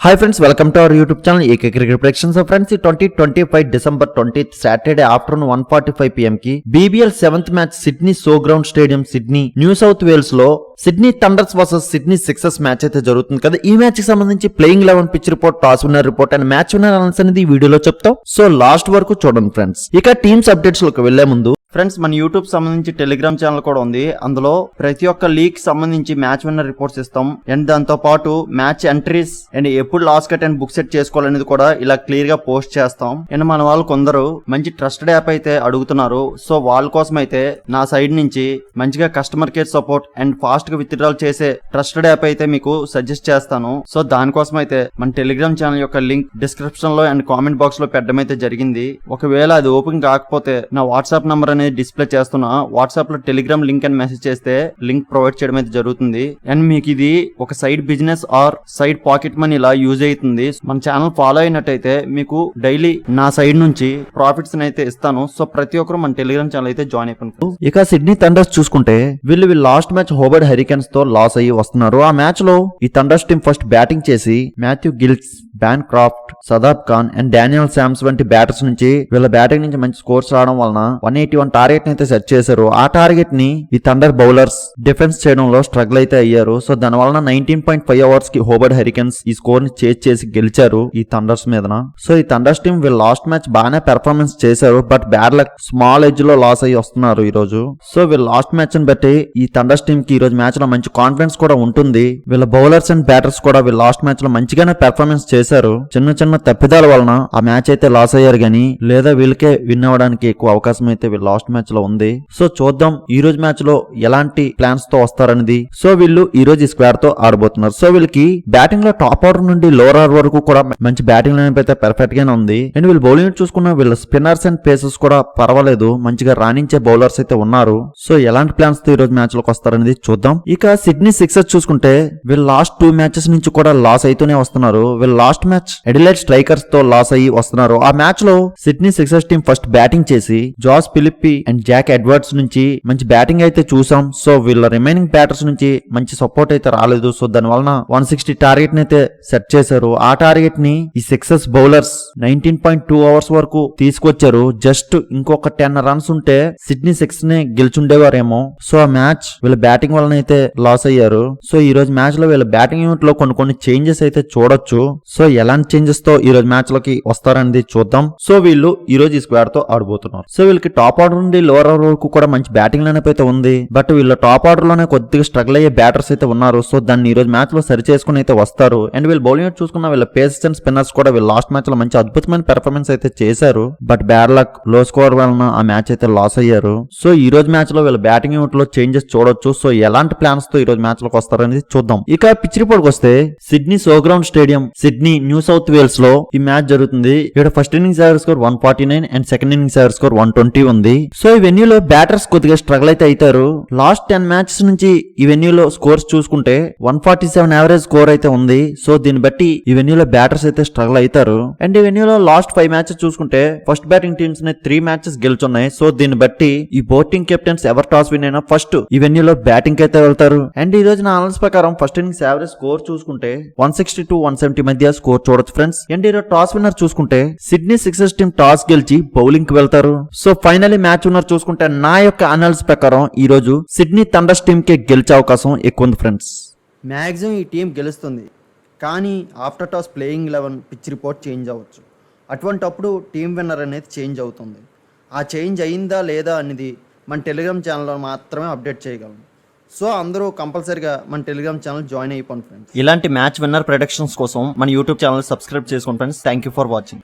Hi friends, welcome to our YouTube channel AK Cricket Predictions. So friends, 2025 December 20th Saturday afternoon 1:45 PM की BBL 7th match Sydney Showground stadium Sydney New South Wales లో Sydney Thunders versus Sydney Sixers match అయితే జరుగుతుంది కదా. ఈ match కి సంబంధించి playing 11 pitch report, toss winner report and match winner announce అనేది ఈ వీడియోలో చెప్తాం. సో లాస్ట్ వరకు చూడండి ఫ్రెండ్స్. ఇక టీమ్స్ అప్డేట్స్ లోకి వెళ్లే ముందు ఫ్రెండ్స్, మన యూట్యూబ్ సంబంధించి టెలిగ్రామ్ ఛానల్ కూడా ఉంది. అందులో ప్రతి ఒక్క లీగ్ సంబంధించి మ్యాచ్ విన్నర్ రిపోర్ట్స్ ఇస్తాం అండ్ దాంతో పాటు మ్యాచ్ ఎంట్రీస్ అండ్ ఎప్పుడు last cut and book set చేసుకోవాలనేది కూడా ఇలా క్లియర్ గా పోస్ట్ చేస్తాం. అండ్ మన వాళ్ళు కొందరు మంచి ట్రస్టెడ్ యాప్ అయితే అడుగుతున్నారు. సో వాళ్ళ కోసం అయితే నా సైడ్ నుంచి మంచిగా customer care support and fast గా విత్డ్రాల్ చేసే ట్రస్టెడ్ యాప్ అయితే మీకు సజెస్ట్ చేస్తాను. సో దానికోసం అయితే మన టెలిగ్రామ్ ఛానల్ యొక్క లింక్ డిస్క్రిప్షన్ లో అండ్ కామెంట్ బాక్స్ లో పెట్టడం అయితే జరిగింది. ఒకవేళ అది ఓపెన్ కాకపోతే నా వాట్సాప్ నంబర్ అనేది డిస్ప్లే చేస్తున్నా, వాట్సాప్ లో టెలిగ్రామ్ లింక్ అని మెసేజ్ చేస్తే లింక్ ప్రొవైడ్ చేయడం అయితే జరుగుతుంది. అండ్ మీకు ఇది ఒక side business are side pocket money ఇలా యూజ్ అవుతుంది. మన ఛానల్ ఫాలో అయినట్టయితే మీకు డైలీ నా సైడ్ నుంచి ప్రాఫిట్స్ అయితే ఇస్తాను. సో ప్రతి ఒక్కరు మన టెలిగ్రామ్ ఛానల్ అయితే జాయిన్ అయిపోయింది. ఇక సిడ్నీ థండర్స్ చూసుకుంటే వీళ్ళు లాస్ట్ మ్యాచ్ హోబర్ట్ హరికేన్స్ తో లాస్ అయ్యి వస్తున్నారు. ఆ మ్యాచ్ లో ఈ థండర్స్ టీం ఫస్ట్ బ్యాటింగ్ చేసి Matthew Gilkes, Bancroft, Shadab Khan and Daniel Sams వంటి బ్యాటర్స్ నుంచి వీళ్ళ బ్యాటింగ్ నుంచి మంచి స్కోర్స్ రావడం వలన 181 టార్గెట్ అయితే సెట్ చేశారు. ఆ టార్గెట్ ని ఈ థండర్ బౌలర్స్ డిఫెన్స్ చేయడంలో స్ట్రగుల్ అయితే అయ్యారు. సో దాని వలన 19.5 ఓవర్స్ కి హోబర్ట్ హరికేన్స్ ఈ స్కోర్ ని చేజ్ చేసి గెలిచారు ఈ థండర్స్ మీదన. సో ఈ థండర్స్ టీం వీళ్ళు లాస్ట్ మ్యాచ్ బాగానే పెర్ఫార్మెన్స్ చేశారు. But bad luck small edge లో లాస్ అయ్యి వస్తున్నారు ఈ రోజు. సో వీళ్ళ లాస్ట్ మ్యాచ్ ని బట్టి ఈ థండర్స్ టీం కి ఈ రోజు మ్యాచ్ లో మంచి కాన్ఫిడెన్స్ కూడా ఉంటుంది. వీళ్ళ బౌలర్స్ అండ్ బ్యాటర్స్ కూడా వీళ్ళ లాస్ట్ మ్యాచ్ లో మంచిగానే పెర్ఫార్మెన్స్ చేశారు. చిన్న చిన్న తప్పిదాల వలన ఆ మ్యాచ్ అయితే లాస్ అయ్యారు గానీ లేదా వీళ్ళకే విన్ అవ్వడానికి ఎక్కువ అవకాశం అయితే వీళ్ళ లాస్ట్ మ్యాచ్ లో ఉంది. సో చూద్దాం ఈ రోజు మ్యాచ్ లో ఎలాంటి ప్లాన్స్ తో వస్తారనేది. సో వీళ్ళు ఈ రోజు ఈ స్క్వాడ్ తో ఆడబోతున్నారు. సో వీళ్ళకి బ్యాటింగ్ లో టాప్ ఆర్డర్ నుండి లోవర్ ఆర్డర్ వరకు కూడా మంచి బ్యాటింగ్ లైన్ అయితే పర్ఫెక్ట్ గానే ఉంది. అండ్ వీళ్ళు బౌలింగ్ చూసుకున్న వీళ్ళ స్పిన్నర్స్ అండ్ పేసర్స్ కూడా పర్వాలేదు, మంచిగా రాణించే బౌలర్స్ అయితే ఉన్నారు. సో ఎలాంటి ప్లాన్స్ తో ఈ రోజు మ్యాచ్ లోకి వస్తారనేది చూద్దాం. ఇక సిడ్నీ సిక్సర్స్ చూసుకుంటే వీళ్ళు లాస్ట్ 2 మ్యాచెస్ నుంచి కూడా లాస్ అయితూనే వస్తున్నారు. వీళ్ళు లాస్ట్ మ్యాచ్ ఎడిలైట్ స్ట్రైకర్స్ తో లాస్ అయ్యి వస్తున్నారు. ఆ మ్యాచ్ లో Sydney Sixers team first batting చేసి Josh Philippe and Jack Edwards నుంచి మంచి బ్యాటింగ్ అయితే చూసాం. సో వీళ్ళ రిమైనింగ్ బ్యాటర్స్ నుంచి మంచి సపోర్ట్ అయితే రాలేదు. సో దాని వలన 160 టార్గెట్ ని అయితే సెట్ చేశారు. ఆ టార్గెట్ ని ఈ సిక్సర్స్ బౌలర్స్ 19.2 ఓవర్స్ వరకు తీసుకొచ్చారు. జస్ట్ ఇంకొక 10 రన్స్ ఉంటే సిడ్నీ సిక్స్ ని గెలుచుండేవారేమో. సో ఆ మ్యాచ్ వీళ్ళ బ్యాటింగ్ వలన అయితే లాస్ అయ్యారు. సో ఈ రోజు మ్యాచ్ లో వీళ్ళ బ్యాటింగ్ యూనిట్ లో కొన్ని చేంజెస్ అయితే చూడొచ్చు. సో ఎలాంటి చేంజెస్ తో ఈ రోజు మ్యాచ్ లోకి వస్తారనేది చూద్దాం. సో వీళ్ళు ఈ రోజు ఈ స్క్వాడ్ తో ఆడబోతున్నారు. సో వీళ్ళకి టాప్ ఆర్డర్ నుండి లోవర్ ఆర్డర్ వరకు కూడా మంచి బ్యాటింగ్ లైనప్ అయితే ఉంది. బట్ వీళ్ళ టాప్ ఆర్డర్ లోనే కొద్దిగా స్ట్రగుల్ అయ్యే బ్యాటర్స్ అయితే ఉన్నారు. సో దాన్ని ఈ రోజు మ్యాచ్ లో సరి చేసుకుని అయితే వస్తారు. అండ్ వీళ్ళు బౌలింగ్ చూసుకున్న వీళ్ళ పేసర్స్ అండ్ స్పిన్నర్స్ కూడా వీళ్ళ లాస్ట్ మ్యాచ్ లో మంచి అద్భుతమైన పెర్ఫార్మెన్స్ అయితే చేశారు. బట్ బ్యాడ్ లక్ లో స్కోర్ వలన ఆ మ్యాచ్ అయితే లాస్ అయ్యారు. సో ఈ రోజు మ్యాచ్ లో వీళ్ళ బ్యాటింగ్ యూనిట్ లో చేంజెస్ చూడొచ్చు. సో ఎలాంటి ప్లాన్స్ తో ఈ రోజు మ్యాచ్ లోకి వస్తారనేది చూద్దాం. ఇక పిచ్ రిపోర్ట్ వస్తే Sydney so ground stadium Sydney New South Wales లో ఈ మ్యాచ్ జరుగుతుంది. ఇక్కడ first innings average score 149 and second innings average score 120 ఉంది. సో ఈ వెన్యూలో బ్యాటర్స్ కొద్దిగా స్ట్రగుల్ అయితే అవుతారు. లాస్ట్ 10 మ్యాచెస్ నుంచి ఈ వెన్యూలో స్కోర్స్ చూసుకుంటే 147 యావరేజ్ స్కోర్ అయితే ఉంది. సో దీన్ని బట్టి ఈ వెన్యూలో బ్యాటర్స్ అయితే స్ట్రగుల్ అవుతారు. అండ్ ఈ వెన్యూలో లాస్ట్ 5 మ్యాచెస్ చూసుకుంటే ఫస్ట్ బ్యాటింగ్ టీమ్స్ ని 3 మ్యాచెస్ గెలుచున్నాయి. సో దీన్ని బట్టి ఈ బోటింగ్ కెప్టెన్స్ ఎవరు టాస్ విన్ అయినా ఫస్ట్ ఈ వెన్యూలో బ్యాటింగ్ అయితే వెళ్తారు. అండ్ ఈ రోజు నా అనాలిసిస్ ప్రకారం ఫస్ట్ ఇన్నింగ్స్ యావరేజ్ స్కోర్ చూసుకుంటే 160 to 170 మధ్య స్కోర్ చూడొచ్చు ఫ్రెండ్స్. అండ్ ఈరోజు టాస్ విన్నర్ చూసుకుంటే సిడ్నీ సిక్సర్స్ టీం టాస్ గెలిచి బౌలింగ్ కి వెళ్తారు. సో ఫైనలీ మ్యాచ్ విన్నర్ చూసుకుంటే నా యొక్క అనాలిసిస్ ప్రకారం ఈ రోజు సిడ్నీ థండర్స్ టీం కి గెలిచే అవకాశం ఎక్కువ ఉంది ఫ్రెండ్స్. మ్యాక్సిమం ఈ టీం గెలుస్తుంది, కానీ after toss playing 11 pitch report change అవ్వచ్చు. అటువంటప్పుడు టీం విన్నర్ అనేది చేంజ్ అవుతుంది. ఆ చేంజ్ అయిందా లేదా అనేది మన టెలిగ్రామ్ ఛానల్లో మాత్రమే అప్డేట్ చేయగలం. సో అందరూ కంపల్సరీగా మన టెలిగ్రామ్ ఛానల్ జాయిన్ అయిపోండి ఫ్రెండ్స్. ఇలాంటి మ్యాచ్ విన్నర్ ప్రొడిక్షన్స్ కోసం మన యూట్యూబ్ ఛానల్ సబ్స్క్రైబ్ చేసుకోండి friends. Thank you for watching.